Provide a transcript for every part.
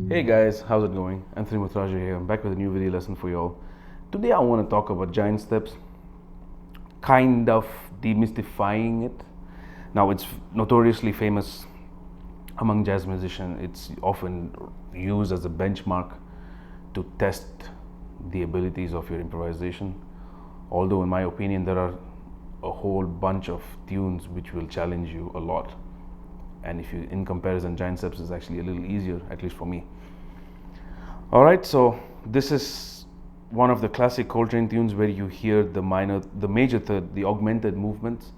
Hey guys, how's it going? Muthurajah here. I'm back with a new video lesson for you all. Today I want to talk about giant steps, kind of demystifying it. Now it's notoriously famous among jazz musicians. It's often used as a benchmark to test the abilities of your improvisation. Although in my opinion there are a whole bunch of tunes which will challenge you a lot. And if you, in comparison, giant steps is actually a little easier, at least for me. Alright, so this is one of the classic Coltrane tunes where you hear the major third, the augmented movements.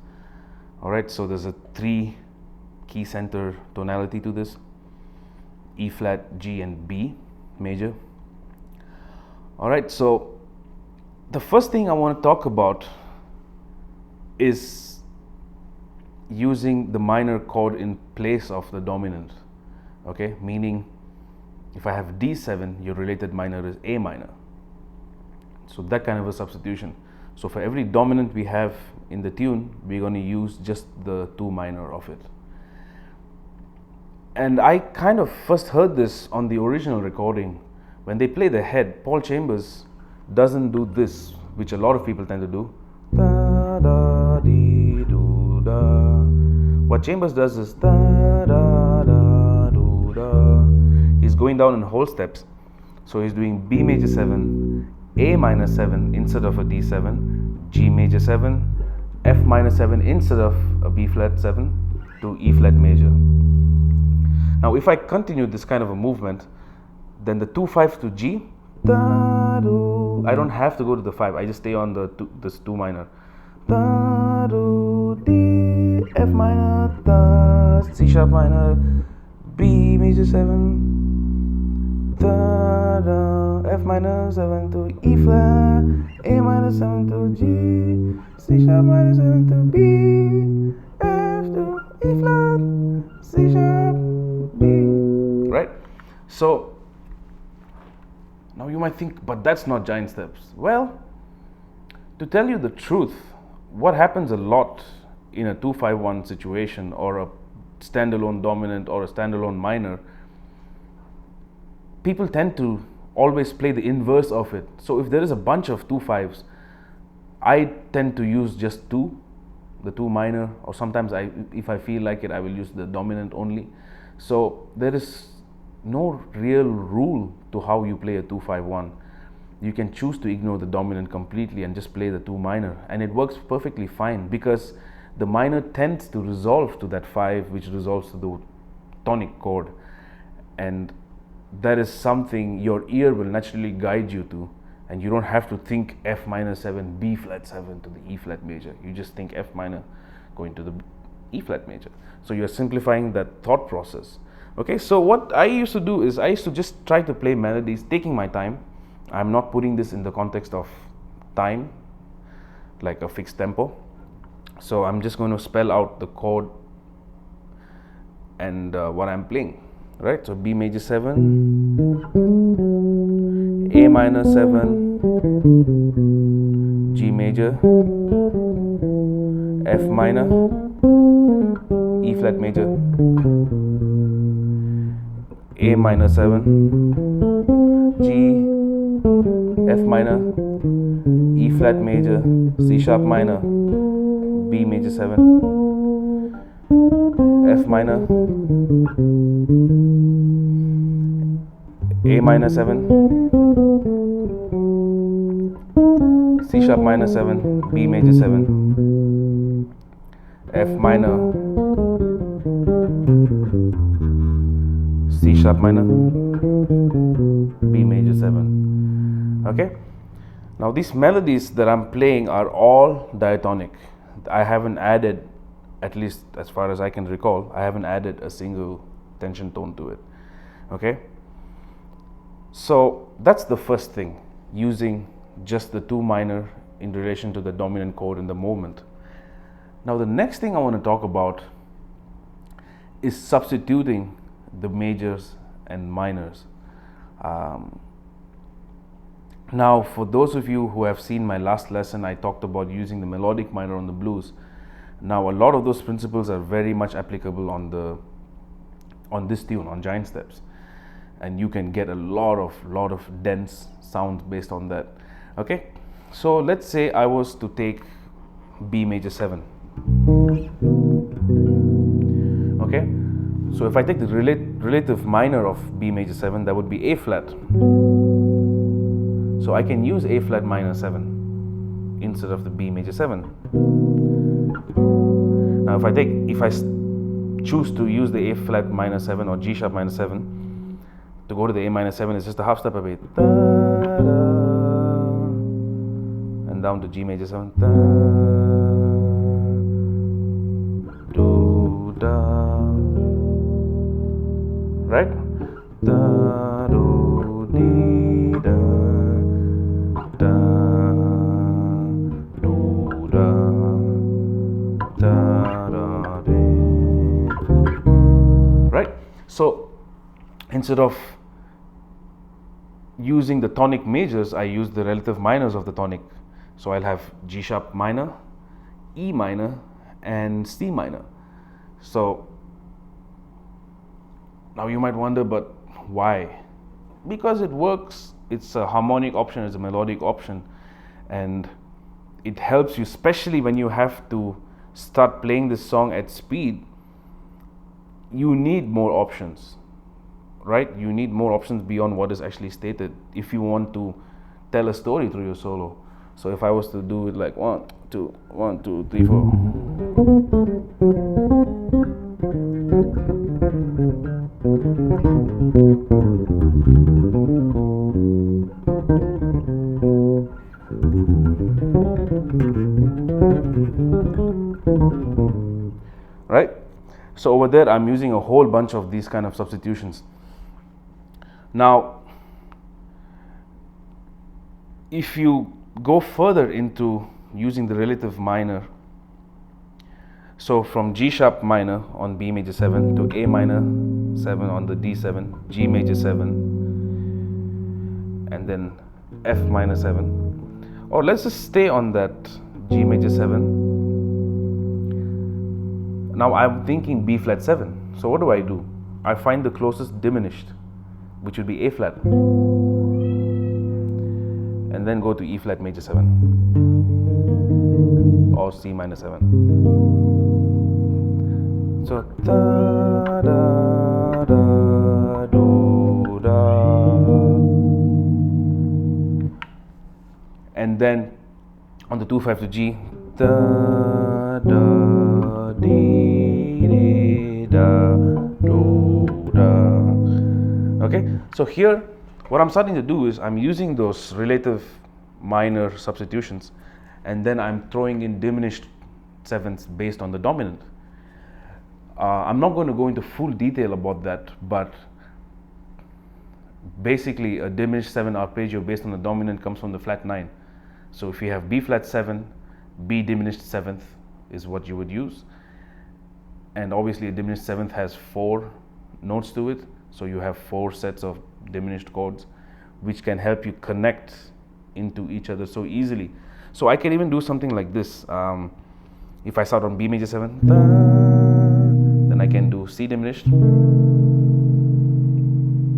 Alright, so there's a 3 key center tonality to this: E flat, G and B major. Alright, so the first thing I want to talk about is using the minor chord in place of the dominant. Okay, meaning if I have D7, your related minor is A minor. So that kind of a substitution. So for every dominant we have in the tune, we're going to use just the 2 minor of it. And I kind of first heard this on the original recording. When they play the head, Paul Chambers doesn't do this, which a lot of people tend to do. Da, da, dee, do, da. What Chambers does is da, da, da, do, da. He's going down in whole steps. So he's doing B major 7, A minor 7 instead of a D7, G major 7, F minor 7 instead of a B flat 7 to E flat major. Now if I continue this kind of a movement, then the 2/5 to G, da, do, I don't have to go to the 5, I just stay on this 2 minor. Da, do, D, F minor, da, C sharp minor, B major 7, da, da, F minor 7 to E flat, A minor 7 to G, C sharp minor 7 to B, F to E flat, C sharp, B. Right? So now you might think, but that's not giant steps. Well, to tell you the truth, what happens a lot in a 2-5-1 situation or a standalone dominant or a standalone minor, people tend to always play the inverse of it. So if there is a bunch of 2-5s, I tend to use just 2, the 2 minor, or sometimes if I feel like it, I will use the dominant only. So there is no real rule to how you play a 2-5-1. You can choose to ignore the dominant completely and just play the 2 minor, and it works perfectly fine because the minor tends to resolve to that 5, which resolves to the tonic chord, and that is something your ear will naturally guide you to, and you don't have to think F minor 7, B flat 7 to the E flat major. You just think F minor going to the E flat major. So you're simplifying that thought process. Okay, so what I used to do is I used to just try to play melodies, taking my time. I'm not putting this in the context of time, like a fixed tempo. So I'm just going to spell out the chord and what I'm playing, right? So B major 7, A minor 7, G major, F minor, E flat major, A minor 7, G, F minor, E flat major, C sharp minor, B major 7, F minor, A minor 7, C sharp minor 7, B major 7, F minor, C sharp minor, B major 7. Okay, now these melodies that I'm playing are all diatonic. I haven't added at least as far as I can recall, I haven't added a single tension tone to it. Okay, so that's the first thing, using just the 2 minor in relation to the dominant chord in the movement. Now the next thing I want to talk about is substituting the majors and minors. Now for those of you who have seen my last lesson, I talked about using the melodic minor on the blues. Now a lot of those principles are very much applicable on this tune, on Giant Steps, and you can get a lot of dense sound based on that. Okay, so let's say I was to take B major 7. Okay, so if I take the relative minor of B major 7, that would be A flat. So I can use A flat minor 7 instead of the B major 7. Now if I choose to use the A flat minor 7 or G sharp minor 7, to go to the A minor 7 is just a half step away, and down to G major 7, do, da, right? Da, do, di, da, da, do, da, da, da, di. Right? So instead of using the tonic majors, I use the relative minors of the tonic. So I'll have G sharp minor, E minor, and C minor. So now you might wonder, but why? Because it works. It's a harmonic option, it's a melodic option, and it helps you, especially when you have to start playing this song at speed. You need more options, right? You need more options beyond what is actually stated if you want to tell a story through your solo. So if I was to do it like 1, 2, 1, 2, 3, 4. Right? So over there I'm using a whole bunch of these kind of substitutions. Now if you go further into using the relative minor, so from G sharp minor on B major 7 to A minor 7 on the D7, G major 7, and then F minor 7, or let's just stay on that G major 7. Now I'm thinking B flat 7. So what do? I find the closest diminished, which would be A flat, and then go to E flat major 7 or C minor 7. So da da da do da, and then on the 2/5 to G, da da di da do da. Okay, so here what I'm starting to do is I'm using those relative minor substitutions, and then I'm throwing in diminished sevenths based on the dominant. I'm not going to go into full detail about that, but basically a diminished 7 arpeggio based on the dominant comes from the flat 9. So if you have B flat 7, B diminished 7th is what you would use, and obviously a diminished 7th has 4 notes to it, so you have 4 sets of diminished chords which can help you connect into each other so easily. So I can even do something like this. If I start on B major 7, then I can do C diminished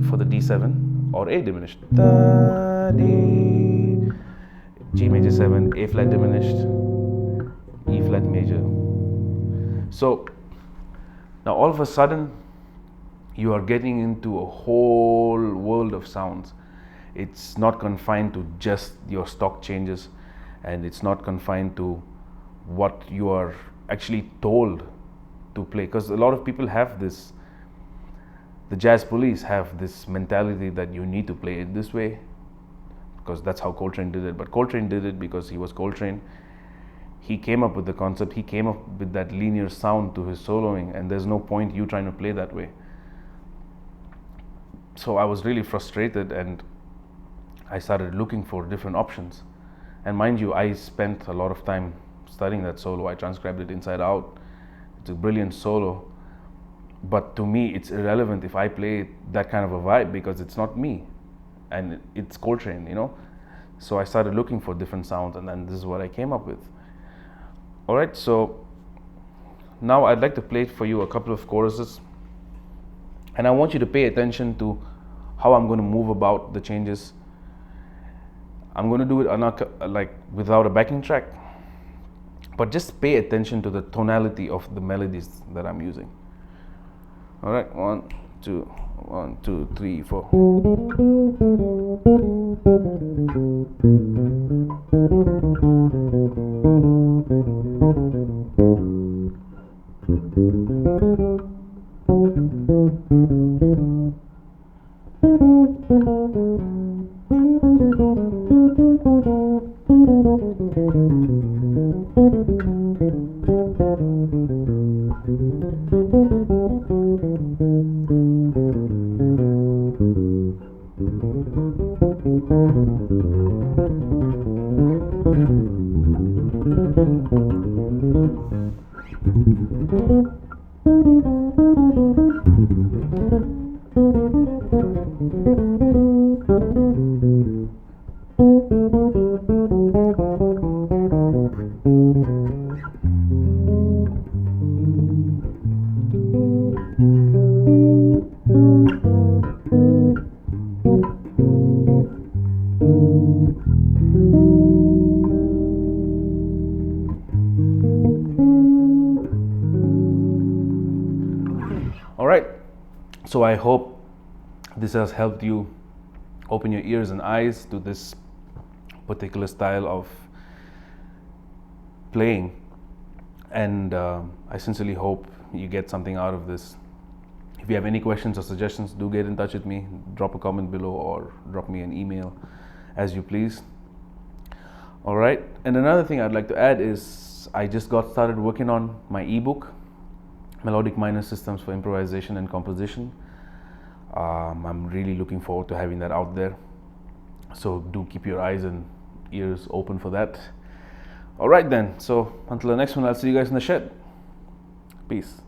for the D7, or A diminished, G major 7, A flat diminished, E flat major. So now all of a sudden you are getting into a whole world of sounds. It's not confined to just your stock changes, and it's not confined to what you are actually told to play, because a lot of people have this, the jazz police have this mentality that you need to play it this way because that's how Coltrane did it. But Coltrane did it because he was Coltrane, he came up with the concept, he came up with that linear sound to his soloing, and there's no point you trying to play that way. So I was really frustrated, and I started looking for different options. And mind you, I spent a lot of time studying that solo. I transcribed it inside out. It's a brilliant solo, but to me it's irrelevant if I play that kind of a vibe, because it's not me, and it's Coltrane, you know. So I started looking for different sounds, and then this is what I came up with. Alright, so now I'd like to play for you a couple of choruses, and I want you to pay attention to how I'm going to move about the changes. I'm going to do it like without a backing track, but just pay attention to the tonality of the melodies that I'm using. Alright, 1, 2, 1, 2, 3, 4. Alright, so I hope this has helped you open your ears and eyes to this particular style of playing, and I sincerely hope you get something out of this. If you have any questions or suggestions, do get in touch with me. Drop a comment below or drop me an email, as you please. Alright, and another thing I'd like to add is I just got started working on my ebook, Melodic Minor Systems for Improvisation and Composition. I'm really looking forward to having that out there, so do keep your eyes and ears open for that. Alright then, so until the next one, I'll see you guys in the shed. Peace.